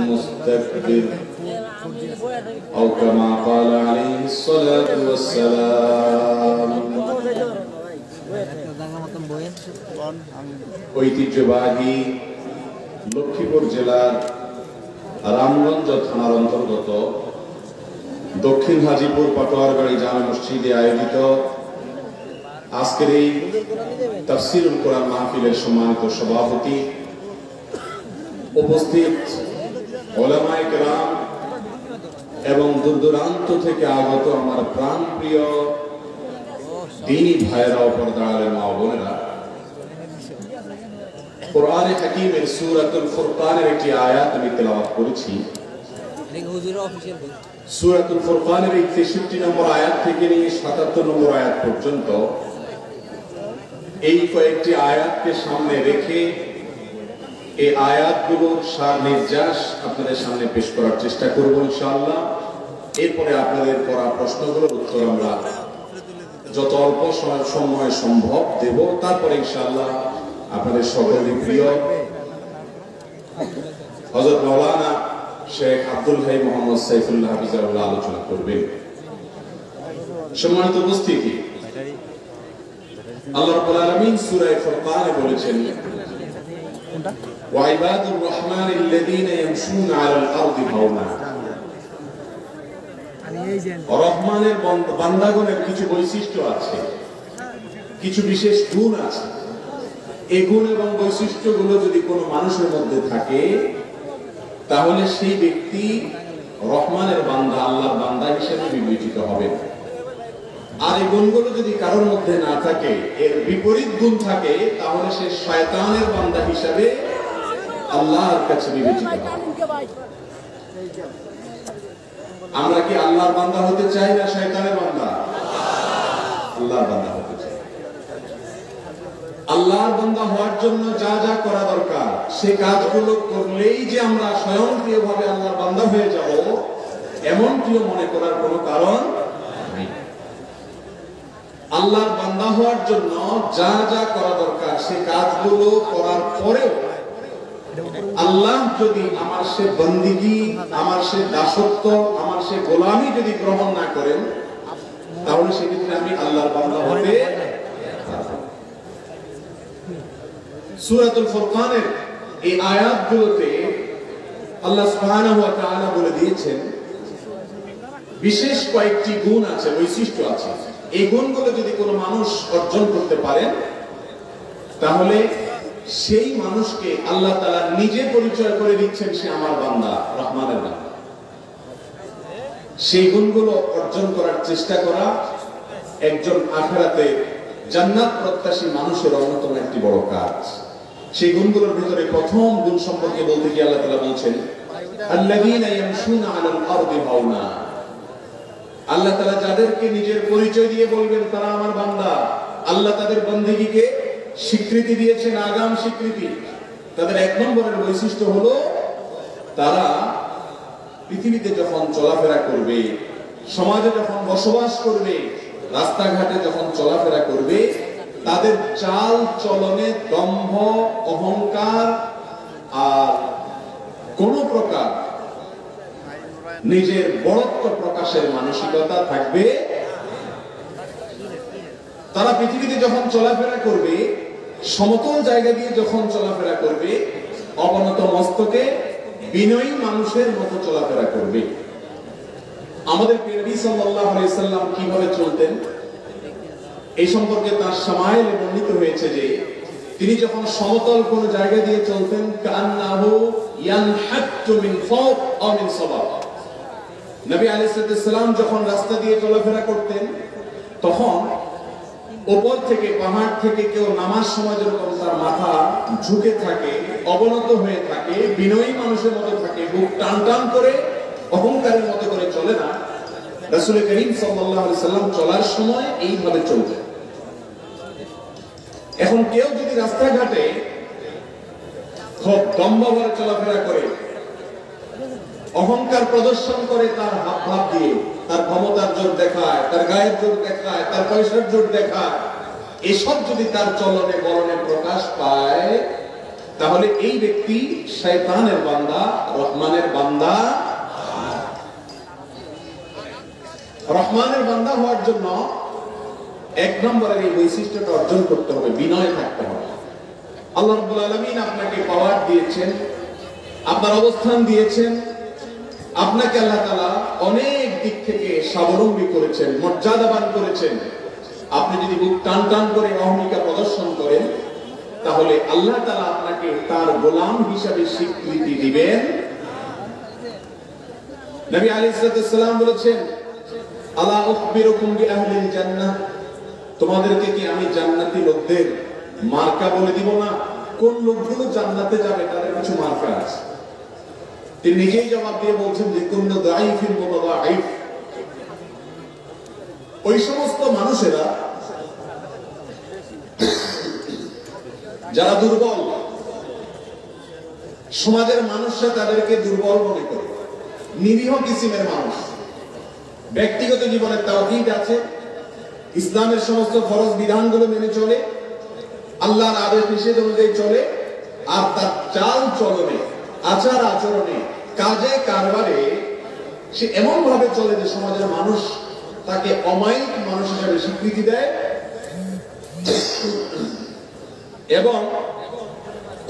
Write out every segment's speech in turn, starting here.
مستكبر أو كما قال عليه الصلاة والسلام ঐতিহ্যবাহী লক্ষ্মীপুর জেলার রামগঞ্জ থানার অন্তর্গত দক্ষিণ হাজীপুর পাটোয়ারগাড়ি জামে মসজিদে আয়োজিত আজকের এই তাফসীরুল কোরআন মাহফিলের সম্মানিত সভাপতি, উপস্থিত উলামায়ে কেরাম এবং দূরদূরান্ত থেকে আগত আমার প্রাণপ্রিয় দ্বীনী ভাইয়েরা ও পর্দার আলেম মা বোনেরা, কোরআনে হাকীমের সূরাতুল ফুরকানের একটি আয়াত আমি তেলাওয়াত করেছি। সূরাতুল ফুরকানের 63 নম্বর আয়াত থেকে নিয়ে 77 নম্বর আয়াত পর্যন্ত এই কয়েকটি আয়াতকে সামনে রেখে এই আয়াতগুলোর সার নির্যাস আপনাদের সামনে পেশ করার চেষ্টা করব ইনশাআল্লাহ। এরপরে আপনাদের করা প্রশ্নগুলোর উত্তর আমরা যত অল্প সময় সম্ভব দেব। তারপরে ইনশাআল্লাহ আপনাদের সকলের প্রিয় হযরত মাওলানা শেখ আব্দুল হাই মোহাম্মদ সাইফুল্লাহ হাফিজাহুল্লাহ আলোচনা করবেন। সম্মানিত উপস্থিতি, আল্লাহ রাব্বুল আলামিন সূরা ফুরকানে বলেছেন, ওয়া ইবাদুর রহমানিল্লাযীনা ইয়ামশুনা আলাল আরদি হাওনা। রহমানের বান্দাগণের কিছু বৈশিষ্ট্য আছে, কিছু বিশেষ গুণ আছে। এই গুণ এবং বৈশিষ্ট্যগুলো যদি কোনো মানুষের মধ্যে থাকে তাহলে সেই ব্যক্তি রহমানের বান্দা, আল্লাহর বান্দা হিসেবে বিবেচিত হবে। আর এই গুণগুলো যদি কারোর মধ্যে না থাকে, এর বিপরীত গুণ থাকে, তাহলে সে শয়তানের বান্দা হিসেবে আল্লাহর কাছে বিবেচিত হবে। আমরা কি আল্লাহর বান্দা হতে চাই না শয়তানের বান্দা? আল্লাহর বান্দা হতে চাই। আল্লাহর বান্দা হওয়ার জন্য যা যা করা দরকার সে কাজগুলো করলেই যে আমরা স্বয়ংক্রিয়ভাবে আল্লাহর বান্দা হয়ে যাব, এমনটিও মনে করার কোনো কারণ নেই। আল্লাহর বান্দা হওয়ার জন্য যা যা করা দরকার সে কাজগুলো করার পরেও আল্লাহ যদি আমার সে বন্দিগি, আমার সে দাসত্ব, আমার সে গোলামি যদি গ্রহণ না করেন, তাহলে সেক্ষেত্রে আমি আল্লাহর বান্দা হতে পারব না। সূরাতুল ফুরকানের এই আয়াতগুলোতে আল্লাহ সুবহানাহু ওয়া তাআলা বলে দিয়েছেন বিশেষ কয়েকটি গুণ আছে, বৈশিষ্ট্য আছে। এই গুণগুলো যদি কোনো মানুষ অর্জন করতে পারেন তাহলে সেই মানুষকে আল্লাহ তাআলা নিজে পরিচয় করে দিচ্ছেন সে আমার বান্দা, রহমানের বান্দা। সেই গুণগুলো অর্জন করার চেষ্টা করা একজন আখিরাতে জান্নাত প্রত্যাশী মানুষের অন্যতম একটি বড় কাজ। সেই গুণগুলোর ভিতরে প্রথম গুণ সম্পর্কে বলতে গিয়ে আল্লাহ তাআলা বলছেন, আল্লাযীনা ইয়ামশুনা আলাল আরদি হাওনা। আল্লাহ তাআলা যাদেরকে নিজের পরিচয় দিয়ে বলবেন তারা আমার বান্দা, আল্লাহ তাদের বন্দেগীকে স্বীকৃতি দিয়েছেন, আগাম স্বীকৃতি। তাদের এক নম্বরের বৈশিষ্ট্য হলো তারা পৃথিবীতে যখন চলাফেরা করবে, সমাজে যখন বসবাস করবে, রাস্তাঘাটে যখন চলাফেরা করবে, তাদের চাল চলনে দম্ভ, অহংকার আর কোন প্রকার নিজের বড়ত্ব প্রকাশের মানসিকতা থাকবে। তারা পৃথিবীতে যখন চলাফেরা করবে, সমতল জায়গা দিয়ে যখন চলাফেরা করবে, অবনত মস্তকে বিনয়ী মানুষের মতো চলাফেরা করবে। আমাদের নবী সাল্লাল্লাহু আলাইহি সাল্লাম কিভাবে চলতেন এই সম্পর্কে তার শামাইলে বর্ণিত হয়েছে যে তিনি যখন সমতল কোন জায়গা দিয়ে চলতেন, কান্নাহু ইয়ানহাত্তু মিন ফাওক আও মিন সাবাব। নবী আলাইহিস সালাম যখন রাস্তা দিয়ে চলাফেরা করতেন তখন উপর থেকে, পাহাড় থেকে কেউ নামার সময় যেরকম তার মাথা ঝুঁকে থাকে, অবনত হয়ে থাকে, বিনয়ী মানুষের মতো থাকে, বুক টান টান করে অহংকারের মতো করে চলে না। রাসূল করিম সাল্লাল্লাহু আলাইহি সাল্লাম চলার সময় এইভাবে চলতেন। এখন কেউ যদি রাস্তাঘাটে খুব দম্ভভাবে চলাফেরা করে, অহংকার প্রদর্শন করে, তার হাবভাব দিয়ে তার ক্ষমতার জোর দেখায়, তার গায়ের জোর দেখায়, তার পয়সার জোর দেখায়, এসব যদি তার চলনে বলনে প্রকাশ পায়, তাহলে এই ব্যক্তি শয়তানের বান্দা, রহমানের বান্দা। রহমানের বান্দা হওয়ার জন্য এক নম্বরের এই বৈশিষ্ট্যটা অর্জন করতে হবে, বিনয় থাকতে হবে। আল্লাহ রাব্বুল আলামিন আপনাকে পাওয়ার দিয়েছেন, আপনার অবস্থান দিয়েছেন, আপনাকে আল্লাহ তাআলা অনেক দিক থেকে স্বাবলম্বী করেছেন, মর্যাদাবান করেছেন। আপনি যদি বুক টান টান করে অহমিকা প্রদর্শন করেন, তাহলে আল্লাহ তাআলা আপনাকে তার গোলাম হিসাবে স্বীকৃতি দিবেন। নবী আলাইহিস সালাম বলেছেন, আলা উখবিরুকুম বিআহলিল জান্নাহ, তোমাদেরকে কি আমি জান্নাতি লোকদের মার্কা বলে দিব না? কোন লোকগুলো জান্নাতে যাবে তাদের কিছু মার্কা আছে। তিনি নিজেই জবাব দিয়ে বলছেন যে কুল্লু দাঈফিন মুতাদাঈফ, ওই সমস্ত মানুষেরা যারা দুর্বল, সমাজের মানুষরা তাদেরকে দুর্বল মনে করে, নিরীহ কিসিমের মানুষ, ব্যক্তিগত জীবনে তাওহীদ আছে, ইসলামের সমস্ত ফরজ বিধানগুলো মেনে চলে, আল্লাহর আদেশ নিষেধ অনুযায়ী চলে, আর তার চাল চলনে, আচার আচরণে, কাজে কারবারে সে এমন ভাবে চলে যে সমাজের মানুষ তাকে অমায়িক মানুষ হিসেবে স্বীকৃতি দেয় এবং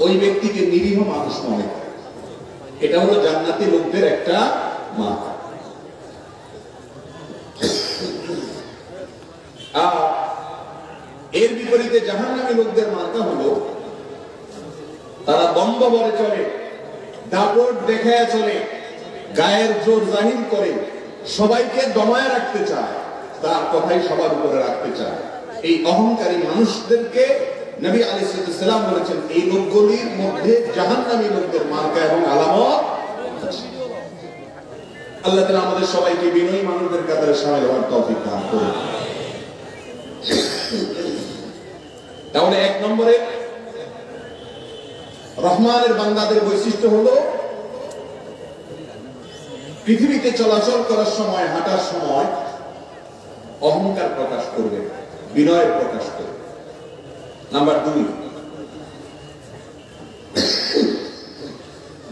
ওই ব্যক্তিকে নিরীহ মানুষ মনে করে। এটা হলো জান্নাতি লোকদের একটা মার্কা। এর বিপরীতে জাহান্নামী লোকদের মার্কা হলো তারা দম্ভ বলে চলে, দাপট দেখায় চলে, গায়ের জোর জাহির করে, সবাইকে দমায় রাখতে চায়, তার কথাই সবার উপরে রাখতে চায়। এই অহংকারী মানুষদেরকে নবী আলাইহিস সালাম বলেছেন এই লোকগুলির মধ্যে জাহান্নামী লোকদের মার্কা এবং আলামত আছে। আল্লাহ তাআলা আমাদের সবাইকে বিনয়ী মানুষদের কাতারে শামিল হওয়ার তৌফিক দান করুন। তাহলে এক নম্বরে রহমানের বান্দাদের বৈশিষ্ট্য হলো পৃথিবীতে চলাচল করার সময়, হাঁটার সময় অহংকার প্রকাশ করবে, বিনয়ের প্রকাশ করবে। নাম্বার 2,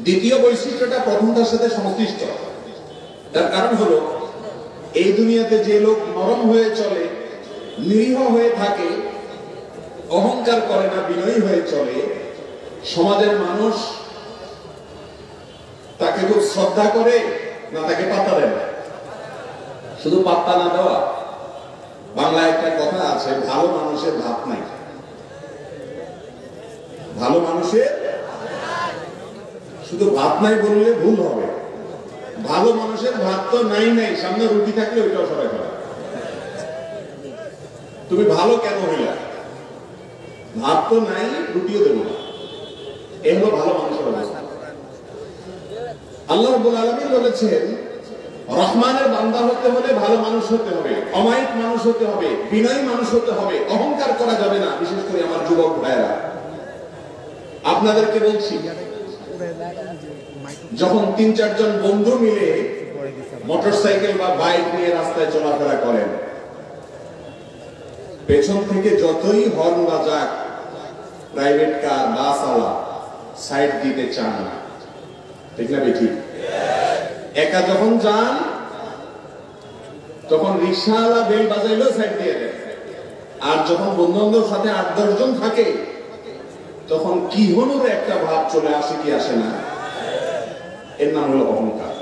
দ্বিতীয় বৈশিষ্ট্যটা প্রথমটার সাথে সংশ্লিষ্ট। তার কারণ হলো এই দুনিয়াতে যে লোক নরম হয়ে চলে, নিরীহ হয়ে থাকে, অহংকার করে না, বিনয়ী হয়ে চলে, সমাজের মানুষ তাকে খুব শ্রদ্ধা করে না তাকে পাত্তা দেয় না। শুধু পাত্তা না দেওয়া, বাংলায় একটা কথা আছে, ভালো মানুষের ভাত নাই। ভালো মানুষের শুধু ভাত নাই বললে ভুল হবে। ভালো মানুষের ভাত তো নাই নাই, সামনে রুটি থাকলে ওইটাও সবাই খাবে। তুমি ভালো কেন হইলা? ভাত তো নাই, রুটিও দেবো না। এই হলো ভালো মানুষের অবস্থা। আল্লাহ রাব্বুল আলামিন বলেছেন রহমানের বান্দা হতে হলে ভালো মানুষ হতে হবে, অমায়িক মানুষ হতে হবে, বিনয়ী মানুষ হতে হবে, অহংকার করা যাবে না। বিশেষ করে আমার যুবক ভাইরা, আপনাদেরকে বলছি, যখন 3-4 জন বন্ধু মিলে মোটরসাইকেল বা বাইক নিয়ে রাস্তায় চলাফেরা করেন, পেছন থেকে যতই হর্ন বাজাক প্রাইভেট কার, বাসওয়ালা, সাইড দিতে চান না, ঠিক না বেঠিক? একা যখন যান তখন রিকশাওয়ালা বেল বাজাইলেও সাইড দিয়ে দেয়। আর যখন বন্ধু-বান্ধবের সাথে 8-10 জন থাকে তখন কি হনুর একটা ভাব চলে আসে, কি আসে না? এর নাম হলো অহংকার।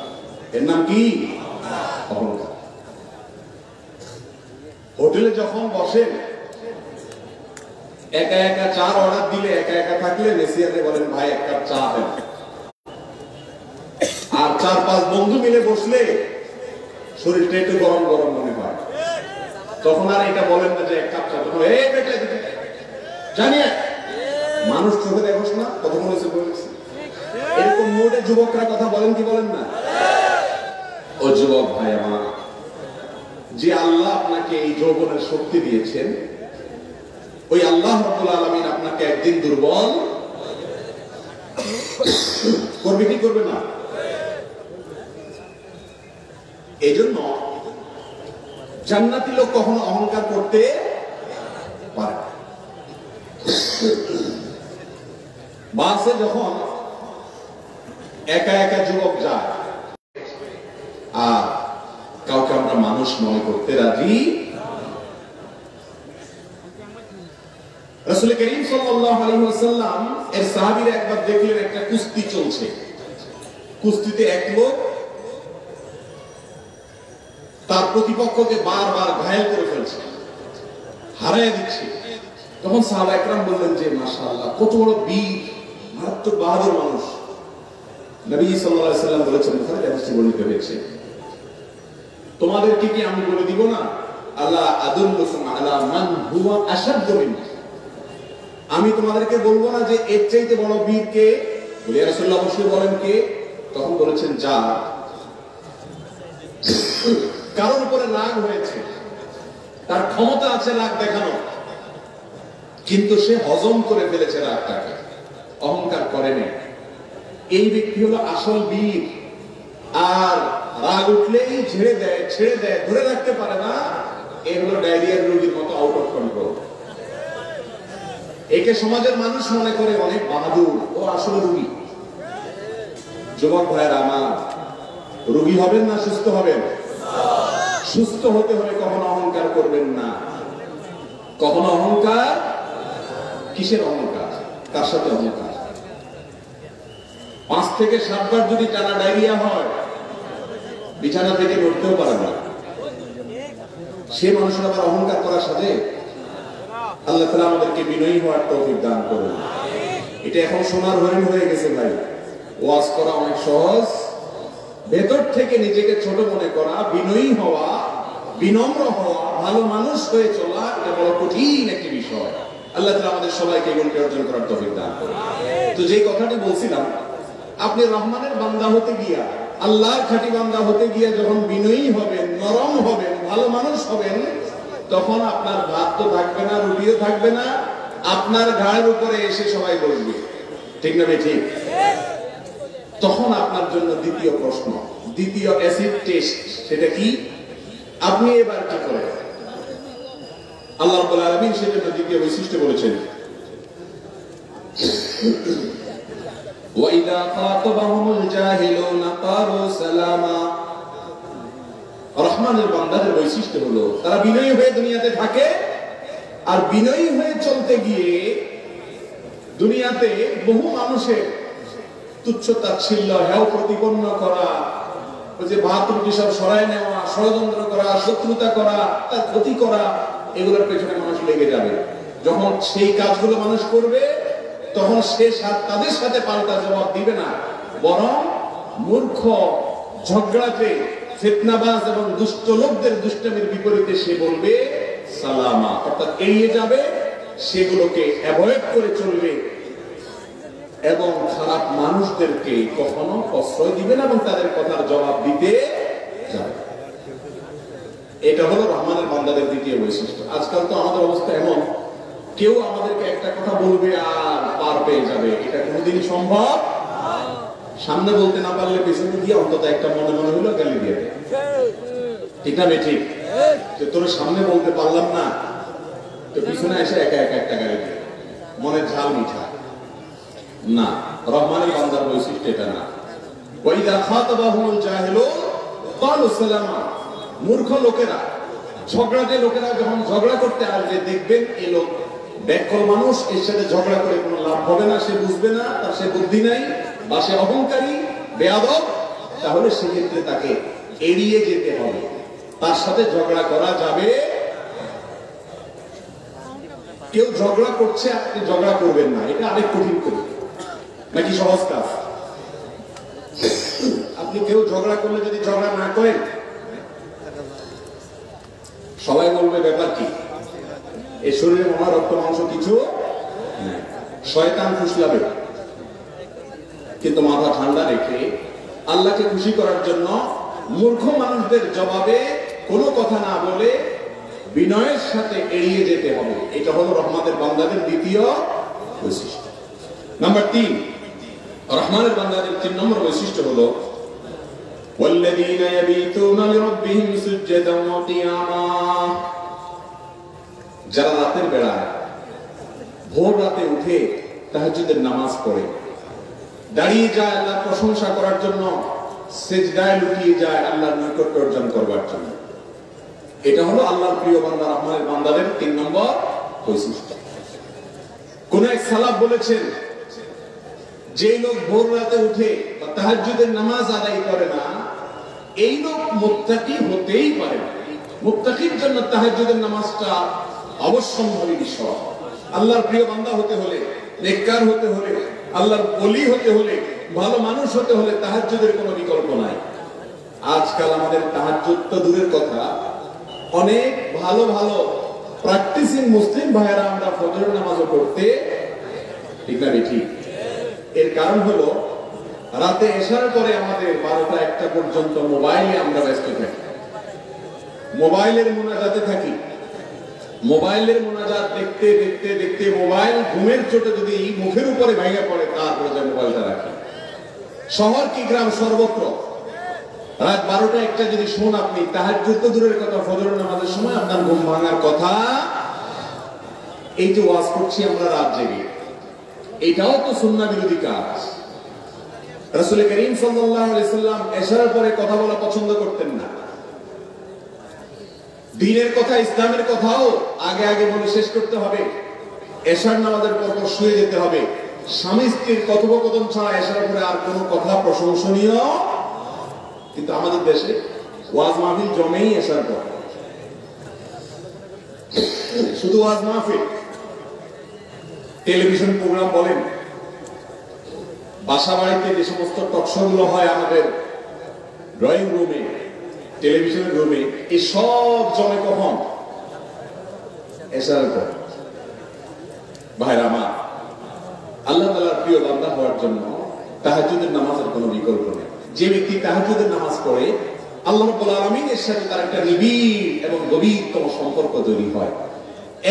এর নাম কি? অহংকার। হোটেলে যখন বসেন, একা একা চার অর্ডার দিলে, একা একা থাকলে নেসিয়াতে বলেন ভাই এক কাপ চা দেন। আর 4-5 বন্ধু মিলে বসলে শরীরটা একটু গরম গরম মনে হয়, তখন আর এটা বলেন না যে এক কাপ চা, জানিয়ে মানুষ চোখে দেখোস না, কথা বলেছে বলেছে। এরকম মোটে যুবকরা কথা বলেন কি বলেন না? ও যুবক ভাই আমার, যে আল্লাহ আপনাকে এই যৌবনের শক্তি দিয়েছেন, ওই আল্লাহ রাব্বুল আলামিন আপনাকে একদিন দুর্বল করবে কি করবে না? এই জন্য জান্নাতি লোক কখনো অহংকার করতে পারে। বাসে যখন একা একা যুবক যায় আর কাউকে আমরা মানুষ মনে করতে রাজি। রাসূল করিম সাল্লাল্লাহু আলাইহি ওয়াসাল্লাম এর সাহাবীরা একবার দেখলেন একটা কুস্তি চলছে, কুস্তিতে এক লোক তার প্রতিপক্ষকে বারবার ঘায়েল করে ফেলছে, হারায় দিচ্ছে। তখন সাহাবা একরাম বললেন যে মাশাআল্লাহ, কত বড় বীর, মারাত্মক বাহাদুর মানুষ। নবী সাল্লাল্লাহু আলাইহি ওয়াসাল্লাম বলেছেন, বুখারী হাদিসে বর্ণিত হয়েছে, তোমাদেরকে কি আমি বলে দিব না, আল্লাহ আদুল্লুকুম আলা মান হুয়া আশাদ্দু মিনকা, আমি তোমাদেরকে বলবো না যে এর চাইতে বড় বীর কে? বলে ইয়া রাসূলুল্লাহ অবশ্যই বলেন কে। তখন বলেছেন যা কারোর উপরে রাগ হয়েছে, তার ক্ষমতা আছে রাগ দেখানো, কিন্তু সে হজম করে ফেলেছে রাগটাকে, অহংকার করে না, এই ব্যক্তি হলো আসল বীর। আর রাগ উঠলেই ছেড়ে দেয়, ধরে রাখতে পারে না, এ হলো ডায়রিয়ার রোগীর মতো আউট অফ কন্ট্রোল। একে সমাজের মানুষ মনে করে অনেক বাহাদুর, ও আসলে রোগী। যুবক ভাইয়েরা আমার, রোগী হবেন না সুস্থ হবেন? সুস্থ হতে হলে কখনো অহংকার করবেন না। কখনো অহংকার, কিসের অহংকার, কার সাথে অহংকার? 5 থেকে 7 বার যদি টানা ডায়রিয়া হয়, বিছানা থেকে উঠতেও পারে না, সে মানুষের আবার অহংকার করার সাথে। আল্লাহ তাআলা আমাদেরকে বিনয়ী হওয়ার তৌফিক দান করুন। এটা এখন সোনার হরিণ হয়ে গেছে ভাই, ওয়াজ করা অনেক সহজ, ভেতর থেকে নিজেকে ছোট মনে করা, বিনয়ী হওয়া, বিনম্র হওয়া, ভালো মানুষ হয়ে চলা, এটা বড় কঠিন একটি বিষয়। আল্লাহ তাআলা আমাদের সবাইকে এগুলোকে অর্জন করার তৌফিক দান করুন। তো যেই কথাটি বলছিলাম, আপনি রহমানের বান্দা হতে গিয়া, আল্লাহর খাঁটি বান্দা হতে গিয়া যখন বিনয়ী হবেন, নরম হবেন, ভালো মানুষ হবেন, তখন আপনার ভাত তো থাকবে না, রুটিও থাকবে না, আপনার ঘাড়ের উপরে এসে সবাই বসবে, ঠিক না ঠিক? তখন আপনার জন্য দ্বিতীয় প্রশ্ন, দ্বিতীয় অ্যাসিড টেস্ট, সেটা কি? আপনি এবার কি করেন? আল্লাহ রাব্বুল আলামিন সেজন্য দ্বিতীয় বৈশিষ্ট্য বলেছেন, وَإِذَا خَاطَبَهُمُ الْجَاهِلُونَ قَالُوا سَلَامًا। রহমানের বান্দাদের বৈশিষ্ট্য হলো তারা বিনয়ী হয়ে দুনিয়াতে থাকে, আর বিনয়ী হয়ে চলতে গিয়ে দুনিয়াতে বহু মানুষের তুচ্ছ-তাচ্ছিল্য, হেয় প্রতিপন্ন করা, ওই যে ভাত রুটি সব সরায় নেওয়া, ষড়যন্ত্র করা, শত্রুতা করা, তার ক্ষতি করা, এগুলোর পেছনে মানুষ লেগে যাবে। যখন সেই কাজগুলো মানুষ করবে, তখন সে তাদের সাথে পাল্টা জবাব দিবে না, বরং মূর্খ, ঝগড়াতে, ফিতনাবাজ এবং দুষ্ট লোকদের দুষ্টামির বিপরীতে সে বলবে সালামা, অর্থাৎ এড়িয়ে যাবে, সেগুলোকে অ্যাভয়েড করে চলবে, এবং খারাপ মানুষদেরকে কখনো প্রশ্রয় দিবে না এবং তাদের কথার জবাব দিতে যাবে। এটা হলো রহমানের বান্দাদের দ্বিতীয় বৈশিষ্ট্য। আজকাল তো আমাদের অবস্থা এমন, কেউ আমাদেরকে একটা কথা বলবে আর পার পেয়ে যাবে, এটা কোনোদিনই সম্ভব। সামনে বলতে না পারলে পেছনে দিয়ে অন্তত একটা মনে মনে হলো গালি দিয়ে দেয়, ঠিক না ঠিক? যে তোর সামনে বলতে পারলাম না, তো পিছনে এসে একা একা একটা গালি দিয়ে মনের ঝাল মিঠা না। রহমানের বান্দার বৈশিষ্ট্য এটা না। ওয়াইদা খাতাবাহুমুল জাহিলুন ক্বালু সালামা। মূর্খ লোকেরা, ঝগড়াটে লোকেরা যখন ঝগড়া করতে আসবে, দেখবেন এই লোক ব্যাককল মানুষ, এর সাথে ঝগড়া করে কোনো লাভ হবে না, সে বুঝবে না, তার সে বুদ্ধি নাই, বা সে অহংকারী, বেয়াদব, তাহলে সেক্ষেত্রে তাকে এড়িয়ে যেতে হবে, তার সাথে ঝগড়া করা যাবে। কেউ ঝগড়া করছে, আপনি ঝগড়া করবেন না, এটা আরেক কঠিন করে নাকি সহজ কাজ? আপনি কেউ ঝগড়া করলে যদি ঝগড়া না করেন, সবাই বলবে ব্যাপার কি, এই শরীরে মহা রক্ত মাংস কিছু শয়তান ফুসলাবে। কিন্তু মাথা ঠান্ডা রেখে আল্লাহকে খুশি করার জন্য মূর্খ মানুষদের জবাবে কোনো কথা না বলে বিনয়ের সাথে এড়িয়ে যেতে হবে। এটা হলো রহমানের বান্দাদের দ্বিতীয় বৈশিষ্ট্য। নাম্বার 3, রহমানের বান্দাদের 3 নম্বর বৈশিষ্ট্য হলো ওয়াল্লাযীনা ইয়াবিতুনা লিরাব্বিহিম সুজদান ওয়া কিয়ামা। যারা রাতের বেলায় ভোর রাতে উঠে তাহাজ্জুদের নামাজ পড়ে, দাঁড়িয়ে যায় আল্লাহর প্রশংসা করার জন্য, সিজদায় লুটিয়ে যায় আল্লাহর নৈকট্য অর্জন করবার জন্য। এটা হলো আল্লাহর প্রিয় বান্দা, রহমানের বান্দাদের 3 নম্বর বৈশিষ্ট্য। কোন এক সালাফ বলেছেন, যে লোক ভোর রাতে উঠে বা তাহাজ্জুদের নামাজ আদায় করে না, এই লোক মুত্তাকি হতেই পারে না। মুত্তাকির জন্য তাহাজ্জুদের নামাজটা অবশ্যম্ভাবী বিষয়। আল্লাহর প্রিয় বান্দা হতে হলে, নেককার হতে হলে, আল্লাহর ওলি হতে হলে, ভালো মানুষ হতে হলে তাহাজ্জুদের কোনো বিকল্প নাই। আজকাল আমাদের তাহাজ্জুদ তো দূরের কথা, অনেক ভালো ভালো প্র্যাকটিসিং মুসলিম ভাইয়েরা আমরা ফজর নামাজও পড়তে ঠিক না ঠিক। এর কারণ হলো রাতে এশার পরে আমাদের 12টা-1টা পর্যন্ত মোবাইলে আমরা ব্যস্ত থাকি, মোবাইলের মুনাজাতে থাকি। মোবাইলের মুনাজাত দেখতে দেখতে দেখতে মোবাইল ঘুমের চোটে যদি মুখের উপরে ভেঙে পড়ে, তারপরে যে মোবাইলটা রাখি। শহর কি গ্রাম, সর্বত্র রাত 12টা-1টা যদি শুন আপনি, তাহাজ্জুদ তো দূরের কথা, ফজর নামাজের সময় আপনার ঘুম ভাঙার কথা। এই যে ওয়াজ করছি আমরা রাত জেগে, এটাও তো সুন্নাহ বিরোধী কাজ। রাসূল করিম সাল্লাল্লাহু আলাইহি সাল্লাম এশার পরে কথা বলা পছন্দ করতেন না। দ্বীনের কথা, ইসলামের কথাও আগে আগে বলে শেষ করতে হবে। এশার নামাজের পর শুয়ে যেতে হবে। স্বামী স্ত্রীর কথোপকথন ছাড়া এশার পরে আর কোনো কথা প্রশংসনীয়। কিন্তু আমাদের দেশে ওয়াজ মাহফিল জমেই এশার পর, শুধু ওয়াজ মাহফিল। টেলিভিশন প্রোগ্রাম বলেন, বাসা বাড়িতে যে সমস্ত টকশো গুলো হয় আমাদের ড্রয়িং রুমে, টেলিভিশনের রুমে, এই সব জমে কখন? এশার পর। ভাইরা আমার, আল্লাহ তাআলার প্রিয় বান্দা হওয়ার জন্য তাহাজ্জুদের নামাজের কোনো বিকল্প নেই। যে ব্যক্তি তাহাজ্জুদের নামাজ পড়ে, আল্লাহ রাব্বুল আলামিনের সাথে তার একটা নিবিড় এবং গভীরতম সম্পর্ক তৈরি হয়।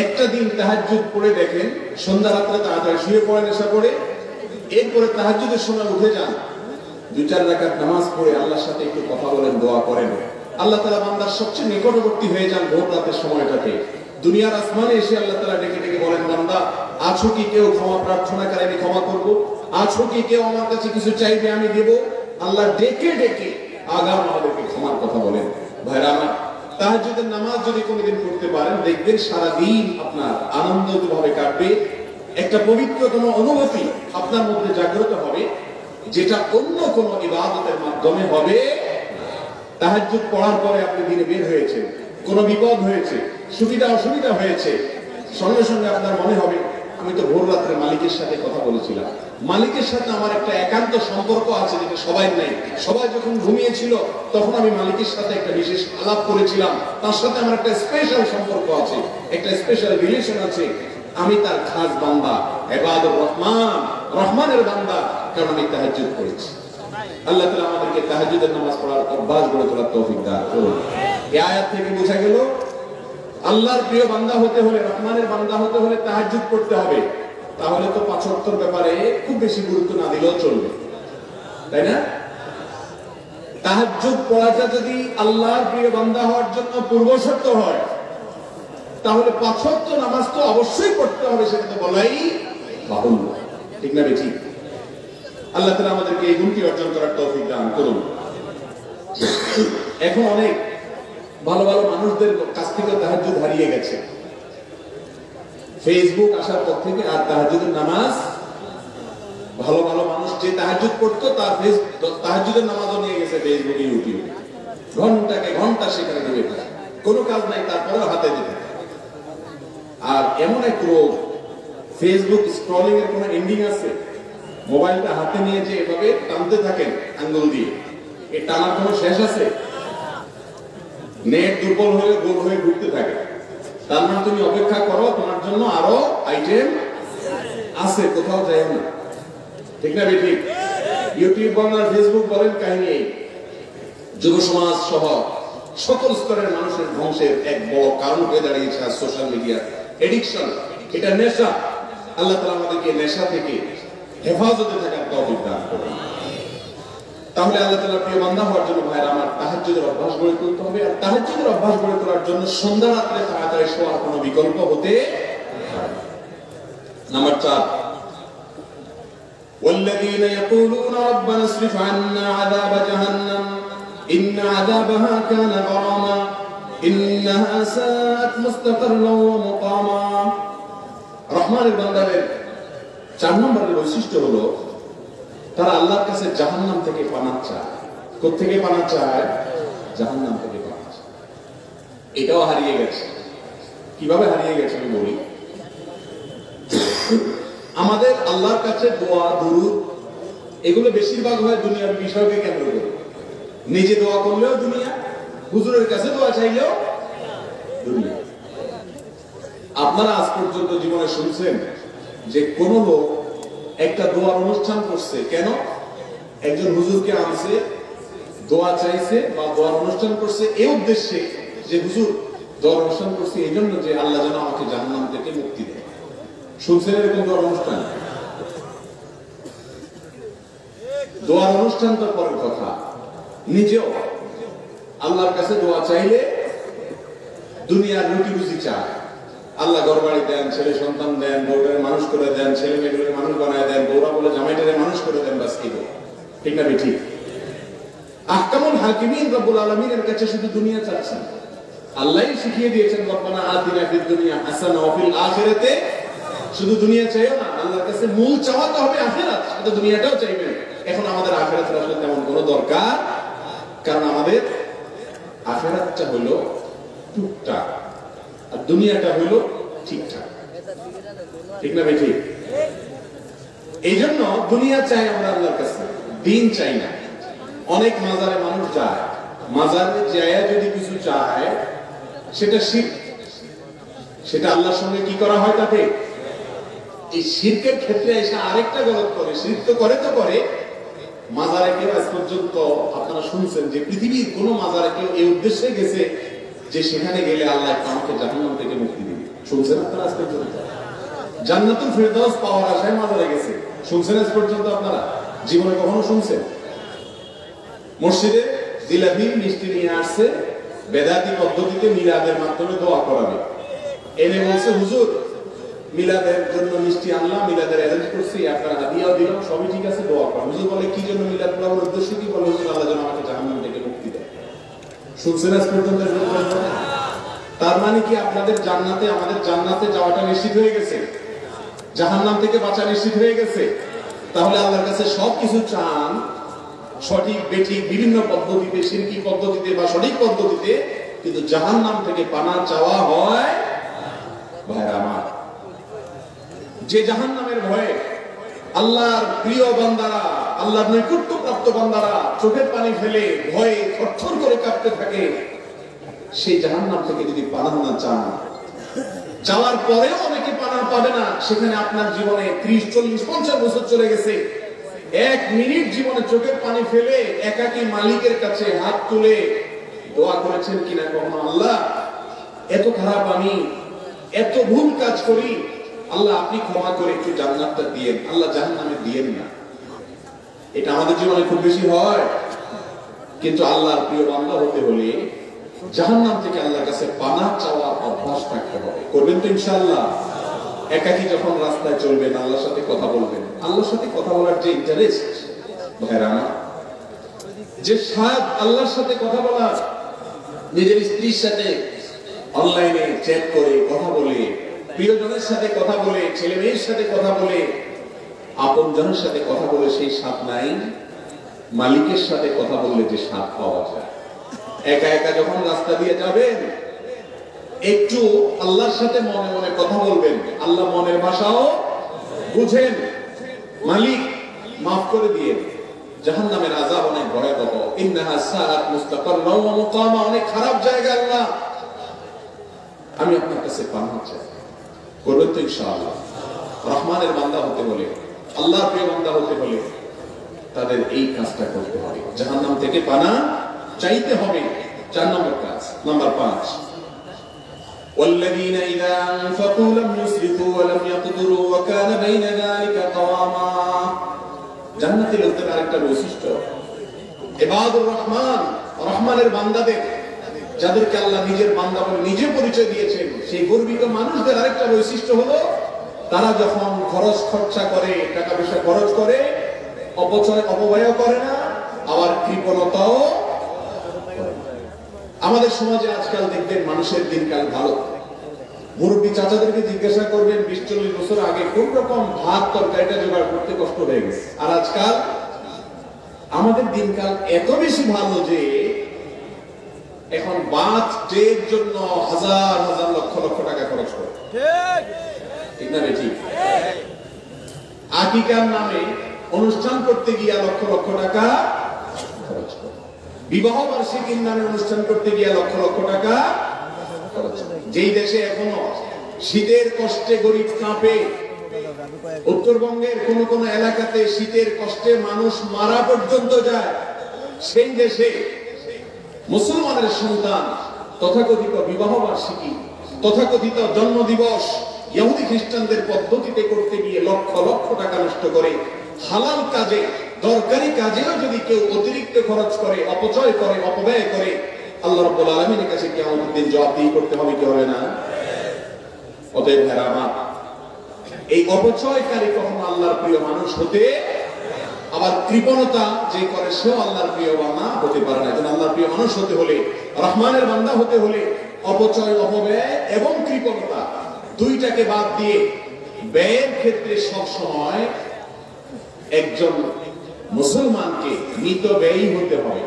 একটা দিন তাহাজ্জুদ পড়ে দেখেন, সন্ধ্যা রাত্রে তাড়াতাড়ি শুয়ে পড়েন এশা পড়ে, এরপরে তাহাজ্জুদের সময় উঠে যান, 2-4 রাকাত নামাজ পড়ে আল্লাহর সাথে একটু কথা বলেন, দোয়া করেন। আল্লাহ তাআলা বান্দার সবচেয়ে নিকটবর্তী হয়ে যান ভোর রাতের সময়টাতে। দুনিয়ার আসমানে এসে আল্লাহ তাআলা ডেকে ডেকে বলেন, বান্দা আছো কি কেউ ক্ষমা প্রার্থনা করে, আমি ক্ষমা করব? আছো কি কেউ আমার কাছে কিছু চাইবে, আমি দেব? আল্লাহ ডেকে ডেকে আগাম আমাদেরকে ক্ষমার কথা বলেন। ভাইরা আমার, তাহাজ্জুদের নামাজ যদি কোনোদিন পড়তে পারেন, দেখবেন সারা দিন আপনার আনন্দভাবে কাটবে। একটা পবিত্রতম অনুভূতি আপনার মধ্যে জাগ্রত হবে, যেটা অন্য কোনো ইবাদতের মাধ্যমে হবে। তাহাজ্জুদ পড়ার পরে আপনি দিনে বের হয়েছেন, কোনো বিপদ হয়েছে, সুবিধা অসুবিধা হয়েছে, সঙ্গে সঙ্গে আপনার মনে হবে, আমি তো ভোর রাত্রে মালিকের সাথে কথা বলেছিলাম, মালিকের সাথে আমার একটা একান্ত সম্পর্ক আছে যেটা সবাই নাই। সবাই যখন ঘুমিয়েছিল তখন আমি মালিকের সাথে একটা বিশেষ আলাপ করেছিলাম, তার সাথে আমার একটা স্পেশাল সম্পর্ক আছে, একটা স্পেশাল রিলেশন আছে। আমি তার খাস বান্দা, ইবাদুর রহমান, রহমানের বান্দা, কারণ আমি তাহাজ্জুদ করেছি। আল্লাহ তাআলা আমাদেরকে তাহাজ্জুদের নামাজ পড়ার অভ্যাস গড়ে তোলার তৌফিক দান করুন। এই আয়াত থেকে বোঝা গেল, আল্লাহর প্রিয় বান্দা হতে হলে, রহমানের বান্দা হতে হলে তাহাজ্জুদ পড়তে হবে। তাহলে তো 5 ওয়াক্তের ব্যাপারে খুব বেশি গুরুত্ব না দিলেও চলবে, তাই না? তাহাজ্জুদ পড়াটা যদি আল্লাহর প্রিয় বান্দা হওয়ার জন্য পূর্ব শর্ত হয়, তাহলে 5 ওয়াক্ত নামাজ তো অবশ্যই পড়তে হবে, সেটা তো বলাই বাহুল্য, ঠিক না বেঠিক? আল্লাহ তাআলা আমাদেরকে এই গুণটি অর্জন করার তৌফিক দান করুন। এখন অনেক ভালো ভালো মানুষদের কাছ থেকে তাহাজ্জুদ হারিয়ে গেছে। ফেসবুক আসার পর থেকে আর তাহাজ্জুদের নামাজ, ভালো ভালো মানুষ যে তাহাজ্জুদ পড়তো তার তাহাজ্জুদের নামাজও নিয়ে গেছে ফেসবুকে, ইউটিউবে, ঘন্টাকে ঘন্টা সেখানে ডুবে থাকে, কোনো কাজ নাই, তারপরেও হাতে দিতে। আর এমন এক রোগ, ফেসবুক স্ক্রলিং এর কোনো এন্ডিং আছে? মোবাইলটা হাতে নিয়ে যে এভাবে টানতে থাকেন আঙ্গুল দিয়ে, এই টানার কোনো শেষ আছে? নেট দুর্বল হয়ে গোল হয়ে ঘুরতে থাকে। তার মানে তুমি অপেক্ষা করো, তোমার জন্য আরো আইটেম আছে, কোথাও যাই না, ঠিক না বেঠিক? ইউটিউব বলেন, ফেসবুক বলেন, কাহিনী এই। যুব সমাজ সহ সকল স্তরের মানুষের ধ্বংসের এক বড় কারণ হয়ে দাঁড়িয়েছে আর সোশ্যাল মিডিয়া এডিকশন। এটা নেশা। আল্লাহ তাআলা আমাদেরকে নেশা থেকে হেফাজতে থাকার তৌফিক দান করুন। তাহলে আল্লাহ তাআলার প্রিয় বান্দা হওয়ার জন্য ভাইরা আমার তাহাজ্জুদের অভ্যাস গড়ে তুলতে হবে। আর তাহাজ্জুদের অভ্যাস গড়ে তোলার জন্য সন্ধ্যা রাত্রে তাড়াতাড়ি শোয়ার কোনো বিকল্প হতে পারে না। নাম্বার 4, والذين يقولون ربنا اصرف عنا عذاب جهنم إن عذابها كان غراما إنها ساءت مستقرا ومقاما রহমানের বান্দাদের 4 নম্বরের বৈশিষ্ট্য হলো তারা আল্লাহর কাছে জাহান্নাম থেকে পানাহ চায়। কোথা থেকে পানাহ চায়? জাহান্নাম থেকে পানাহ চায়। এটাও হারিয়ে গেছে। কিভাবে হারিয়ে গেছে আমি বলি। আমাদের আল্লাহর কাছে দোয়া দুরূদ এগুলো বেশিরভাগ হয় দুনিয়ার বিষয়কে কেন্দ্র করে। নিজে দোয়া করলেও দুনিয়া, হুজুরের কাছে দোয়া চাইলেও দুনিয়া। আপনারা আজ পর্যন্ত জীবনে শুনছেন যে কোন লোক একটা দোয়ার অনুষ্ঠান করছে? কেন? একজন হুজুরকে আনছে, দোয়া চাইছে বা দোয়ার অনুষ্ঠান করছে এই উদ্দেশ্যে যে হুজুর দোয়ার অনুষ্ঠান করছে এই জন্য যে আল্লাহ যেন আমাকে জাহান্নাম থেকে মুক্তি দেয়। শুনছেন এরকম দোয়ার অনুষ্ঠান? দোয়ার অনুষ্ঠান তো পরের কথা, নিজেও আল্লাহর কাছে দোয়া চাইলে দুনিয়ার রুটি রুজি চায়। আল্লাহ ঘর বাড়ি দেন, ছেলে সন্তান দেন, বউটারে মানুষ করে দেন, ছেলে মেয়েগুলোকে মানুষ বানায় দেন, বউরা বলে জামাইটারে মানুষ করে দেন, বাস কি ঠিক না ঠিক? আহকামুল হাকিমিন রব্বুল আলামিনের কাছে শুধু দুনিয়া চাচ্ছেন। আল্লাহই শিখিয়ে দিয়েছেন রব্বানা আতিনা ফিদ দুনিয়া হাসানা ওয়া ফিল আখিরাতে, শুধু দুনিয়া চাইও না, আল্লাহর কাছে মূল চাওয়া তো হবে আখিরাত, সাথে দুনিয়াটাও চাইবেন। এখন আমাদের আখিরাতের আসলে তেমন কোনো দরকার, কারণ আমাদের আখিরাতটা হলো টুকটাক আর দুনিয়াটা হলো ঠিকঠাক, ঠিক না ঠিক? এই জন্য দুনিয়া চাই আমরা আল্লাহর কাছে, দিন চাই না। অনেক মাজারে মানুষ যায়, মাজারে যায় যদি কিছু চায় সেটা শিরক, সেটা আল্লাহর সঙ্গে কি করা হয় তাতে? এই শিরকের ক্ষেত্রে এসে আরেকটা গলত করে, শিরক তো করে মাজারে কেউ আজ পর্যন্ত আপনারা শুনছেন যে পৃথিবীর কোন মাজারে কেউ এই উদ্দেশ্যে গেছে যে সেখানে গেলে আল্লাহ আমাকে জাহান্নাম থেকে মুক্তি দিবে? শুনছেন আপনারা আজ পর্যন্ত? জান্নাতুল ফেরদাউস পাওয়ার আশায় মাজারে গেছে, শুনছেন আজ পর্যন্ত আপনারা? জীবনে কখনো শুনছেন? মসজিদে জিলাপি মিষ্টি নিয়ে আসছে, বেদাতি পদ্ধতিতে মিলাদের মাধ্যমে দোয়া করাবে, এনে বলছে হুজুর মিলাদের জন্য মিষ্টি আনলাম, মিলাদের অ্যারেঞ্জ করছি, আপনার হাদিয়াও দিলাম, সবই ঠিক আছে, দোয়া করেন। হুজুর বলে কি জন্য মিলাদ পড়ার উদ্দেশ্য কি? বলে হুজুর আল্লাহ যেন আমাকে জাহান্নাম থেকে মুক্তি দেয়। শুনছেন আজ পর্যন্ত? তার মানে কি আপনাদের জান্নাতে, আমাদের জান্নাতে যাওয়াটা নিশ্চিত হয়ে গেছে, জাহান্নাম থেকে বাঁচা নিশ্চিত হয়ে গেছে? তাহলে আল্লাহর কাছে সবকিছু চান সঠিক বেঠিক বিভিন্ন পদ্ধতিতে, শিরকি পদ্ধতিতে বা সঠিক পদ্ধতিতে, কিন্তু জাহান্নাম থেকে পানাহ চাওয়া হয় ভাইরা আমার। যে জাহান্নামের ভয়ে আল্লাহর প্রিয় বান্দারা, আল্লাহর নৈকট্যপ্রাপ্ত বান্দারা চোখের পানি ফেলে ভয়ে থরথর করে কাঁপতে থাকে, সেই জাহান্নাম থেকে যদি পানাহ না চান, যাওয়ার পরেও অনেকে পানাহ পাবে না। সেখানে আপনার জীবনে 30, 40, 50 বছর চলে গেছে, 1 মিনিট জীবনে চোখের পানি ফেলে একাকী মালিকের কাছে হাত তুলে দোয়া করেছেন কিনা কখনো? আল্লাহ এত খারাপ আমি, এত ভুল কাজ করি, আল্লাহ আপনি ক্ষমা করে একটু জান্নাতটা দিয়েন, আল্লাহ জাহান্নামে দিয়েন না। এটা আমাদের জীবনে খুব বেশি হয়। কিন্তু আল্লাহর প্রিয় বান্দা হতে হলে জাহান্নাম থেকে আল্লাহর কাছে পানাহ চাওয়ার অভ্যাস থাকতে হবে। করবেন তো ইনশাআল্লাহ? একাকী যখন রাস্তায় চলবেন, আল্লাহর সাথে কথা বলবেন, আল্লাহর সাথে কথা বলার যে ইন্টারেস্ট ভাইরা আমার, যে স্বাদ আল্লাহর সাথে কথা বলার, নিজের স্ত্রীর সাথে অনলাইনে চ্যাট করে কথা বলে, প্রিয়জনের সাথে কথা বলে, ছেলে মেয়ের সাথে কথা বলে, আপনজনের সাথে কথা বলে সেই স্বাদ নাই মালিকের সাথে কথা বললে যে স্বাদ পাওয়া যায়। একা একা যখন রাস্তা দিয়ে যাবেন, একটু আল্লাহর সাথে মনে মনে কথা বলবেন, আল্লাহ মনের ভাষাও বুঝেন, মালিক মাফ করে দিয়ে। জাহান্নামের আযাব অনেক ভয়াবহ, ইন্নাহা সাআত মুস্তাকাররাও ওয়া মুকামা, অনেক খারাপ জায়গা। আল্লাহ আমি আপনার কাছে পানাহ চাই, করবেন তো ইনশাআল্লাহ? রহমানের বান্দা হতে হলে, আল্লাহর প্রিয় বান্দা হতে হলে তাদের এই কাজটা করতে হবে, জাহান্নাম থেকে পানাহ চাইতে হবে। 4 নম্বর কাজ। নাম্বার 5, والذين إذا أنفقوا لم يسرفوا ولم يقتروا وكان بين ذلك قواما। জান্নাতি লোকদের আরেকটা বৈশিষ্ট্য, ইবাদুর রহমান, রহমানের বান্দাদের, যাদেরকে আল্লাহ নিজের বান্দা বলে নিজে পরিচয় দিয়েছেন, সেই গর্বিত মানুষদের আরেকটা বৈশিষ্ট্য হলো তারা যখন খরচ খরচা করে, টাকা পয়সা খরচ করে, অপব্যয় করে না, আবার কৃপণতাও। আমাদের সমাজে আজকাল দেখবেন মানুষের দিনকাল ভালো। মুরব্বী চাচাদেরকে জিজ্ঞাসা করবেন 20-40 বছর আগে কোন রকম ভাত তরকারিটা জোগাড় করতে কষ্ট হয়ে গেছে, আর আজকাল আমাদের দিনকাল এত বেশি ভালো যে এখন বার্থডের জন্য হাজার হাজার লক্ষ লক্ষ টাকা খরচ করে, ঠিক না ঠিক? আকিকার নামে অনুষ্ঠান করতে গিয়া লক্ষ লক্ষ টাকা খরচ করে, বিবাহ বার্ষিকীর নামে অনুষ্ঠান করতে গিয়া লক্ষ লক্ষ টাকা খরচ করে। যেই দেশে এখনো শীতের কষ্টে গরিব কাঁপে, উত্তরবঙ্গের কোন কোন এলাকাতে শীতের কষ্টে মানুষ মারা পর্যন্ত যায়, সেই দেশে মুসলমানের সন্তান তথাকথিত বিবাহ বার্ষিকী, তথাকথিত জন্মদিবস ইহুদি খ্রিস্টানদের পদ্ধতিতে করতে গিয়ে লক্ষ লক্ষ টাকা নষ্ট করে। হালাল কাজে, দরকারি কাজেও যদি কেউ অতিরিক্ত খরচ করে, অপচয় করে, অপব্যয় করে, আল্লাহ রাব্বুল আলামিনের কাছে কিয়ামতের দিন জবাবদিহি করতে হবে কি হবে না? অতএব ভাইরা আমার, এই অপচয়কারী কখনো আল্লাহর প্রিয় মানুষ হতে, আবার কৃপণতা যে করে সেও আল্লাহর প্রিয় বান্দা হতে পারে না। যেন আল্লাহর প্রিয় মানুষ হতে হলে, রহমানের বান্দা হতে হলে অপচয়, অপব্যয় এবং কৃপণতা দুইটাকে বাদ দিয়ে ব্যয়ের ক্ষেত্রে সব সময় একজন মুসলমানকে মিতব্যয়ী হতে হবে।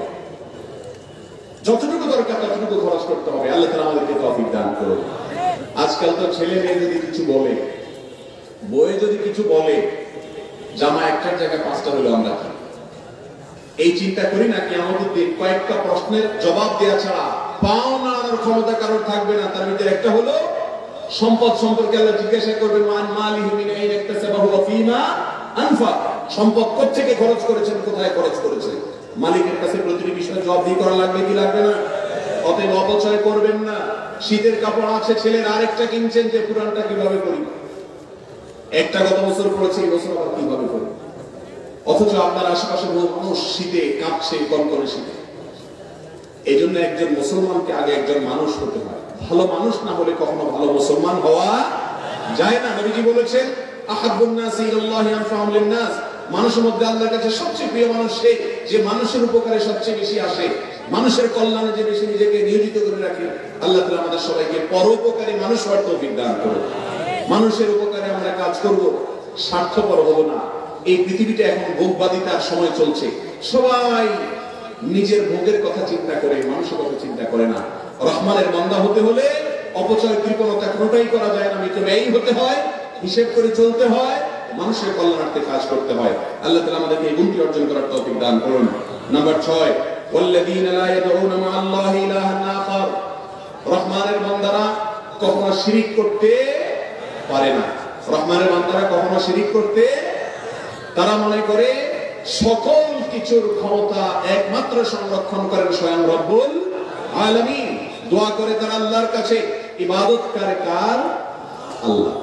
যতটুকু দরকার ততটুকু খরচ করতে হবে। আল্লাহ তাআলা আমাদেরকে তৌফিক দান করুন। আজকাল তো ছেলে মেয়ে যদি কিছু বলে, বইয়ে যদি কিছু বলে, জামা একটার জায়গায় 5টা হলো আমরা কি এই চিন্তা করি না? কিয়ামতের দিন কয়েকটা প্রশ্নের জবাব দেওয়া ছাড়া পাওনা আনার ক্ষমতা কারোর থাকবে না। তার ভিতরে একটা হলো সম্পদ সম্পর্কে আল্লাহ জিজ্ঞাসা করবে, মান মালিহি মিন আইনা ইকতাসাবাহু ওয়া ফীমা আনফাক। সম্পদ কোত্থেকে খরচ করেছেন, কোথায় খরচ করেছেন? মালিকের কাছে প্রতিটি বিষয়ে জবাবদিহি করা লাগবে কি লাগবে না? অতএব অপচয় করবেন না। শীতের কাপড় আছে ছেলের, আরেকটা কিনছেন যে পুরানটা কিভাবে করি, একটা গত বছর পড়েছে, এই বছর আবার কিভাবে করি। অথচ আপনার আশেপাশে বহু মানুষ শীতে কাঁপছে, কনকনে শীতে। এই জন্য একজন মুসলমানকে আগে একজন মানুষ হতে হয়। ভালো মানুষ না হলে কখনো ভালো মুসলমান হওয়া যায় না। নবীজি বলেছেন, আহাব্বুন নাসি ইলাল্লাহি আনফাহুম লিন-নাস। মানুষের মধ্যে আল্লাহর কাছে সবচেয়ে প্রিয় মানুষ সে যে মানুষের উপকারে সবচেয়ে বেশি আসে, মানুষের কল্যাণে যে বেশি নিজেকে নিয়োজিত করে রাখে। আল্লাহ তাআলা আমাদের সবাইকে পরোপকারী মানুষ হওয়ার তৌফিক দান করুন। মানুষের উপকারে আমরা কাজ করব, স্বার্থপর হব না। এই পৃথিবীটা এখন ভোগবাদিতার সময় চলছে, সবাই নিজের ভোগের কথা চিন্তা করে, মানুষের কথা চিন্তা করে না। রহমানের বান্দা হতে হলে অপচয়, কৃপণতা কোনোটাই করা যায় না। মিতব্যয়ী হতে হয়, হিসেব করে চলতে হয়, মানুষের কল্যাণার্থে কাজ করতে হয়। আল্লাহ তাআলা আমাদেরকে এই গুণটি অর্জন করার তৌফিক দান করুন। নাম্বার 6, ওয়াল্লাযীনা লা ইয়াদউনা মা'আল্লাহি ইলাহান আখার। রহমানের বান্দারা কখনো শিরিক করতে পারে না। রহমানের বান্দারা কখনো শিরিক করতে, তারা মনে করে সকল কিছুর ক্ষমতা একমাত্র সংরক্ষণ করেন স্বয়ং রব্বুল আলামিন। দোয়া করে তারা আল্লাহর কাছে, ইবাদত করে কার? আল্লাহ।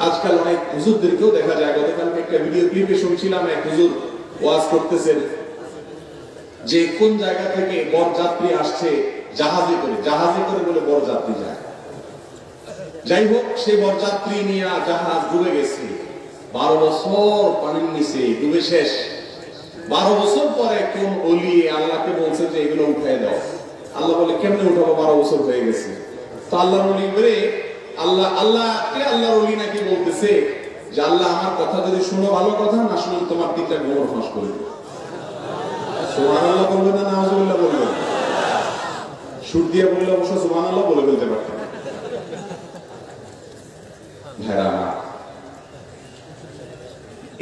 আজকাল অনেক হুজুরদেরকেও দেখা যায়, গতকালকে একটা ভিডিও ক্লিপে শুনছিলাম, এক হুজুর ওয়াজ করতেছেন যে কোন জায়গা থেকে বরযাত্রী আসছে জাহাজে করে বলে বরযাত্রী যায়। যাই হোক, সে বরযাত্রী নিয়ে জাহাজ ডুবে গেছে, 12 বছর পানির নিচে ডুবে শেষ। 12 বছর পরে কোন ওলি আল্লাহকে বলছে যে এগুলো উঠাই দাও। আল্লাহ বলে, কেমনে উঠাবো, 12 বছর হয়ে গেছে। তো আল্লাহ ওলি বলে, আল্লাহর ওলি নাকি বলতেছে যে আল্লাহ আমার কথা যদি শুনো ভালো কথা, না শুনো তোমার 3টা গোবর ফাঁস করে দেবে। সুবহানাল্লাহ বলবেন না নাউজুবিল্লাহ বলবেন? সুর দিয়ে বললে অবশ্য সুবহানাল্লাহ বলে ফেলতে পারতেন।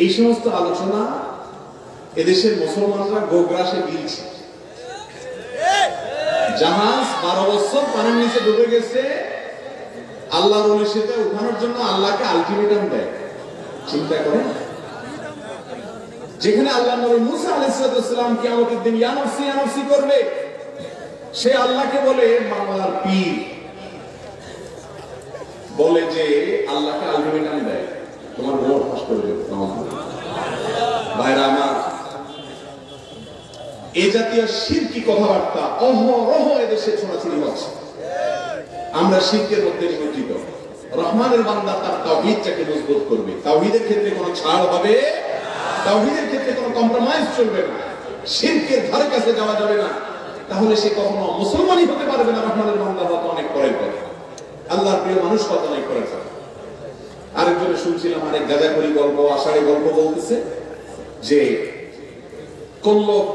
এই সমস্ত আলোচনা এদেশের মুসলমানরা গোগ্রাসে গিলছে। জাহাজ 12 বছর পানির নিচে ডুবে গেছে, আল্লাহর ওলির সাথে উঠানোর জন্য আল্লাহকে আলটিমেটাম দেয়। চিন্তা করেন, যেখানে আল্লাহ নবী মুসা আলাইহিস সালাম কিয়ামতের দিন ইয়া নাফসি করবে, সে আল্লাহকে বলে, বাংলার পীর বলে যে আল্লাহকে আলটিমেটাম দেয়, তোমার গোবর ফাঁস করে দেবে। ভাইরা আমার, এই জাতীয় শিরকি কথাবার্তা অহরহ এদেশে ছড়াছড়ি হচ্ছে। আমরা শিরকের মধ্যে নিমজ্জিত। রহমানের বান্দা তার তাওহীদটাকে মজবুত করবে। তাওহীদের ক্ষেত্রে কোনো ছাড় হবে, তাওহীদের ক্ষেত্রে কোনো কম্প্রোমাইজ চলবে না, শিরকের ধারে কাছে যাওয়া যাবে না, তাহলে সে কখনো মুসলমানই হতে পারবে না। রহমানের বান্দা হওয়া তো অনেক পরের কথা, আল্লাহর প্রিয় মানুষ কত অনেক পরের কথা। আরেকজনে শুনছিলাম আরেক গাঁজাখড়ি গল্প, আষাঢ়ে গল্প বলতেছে যে কোন লোক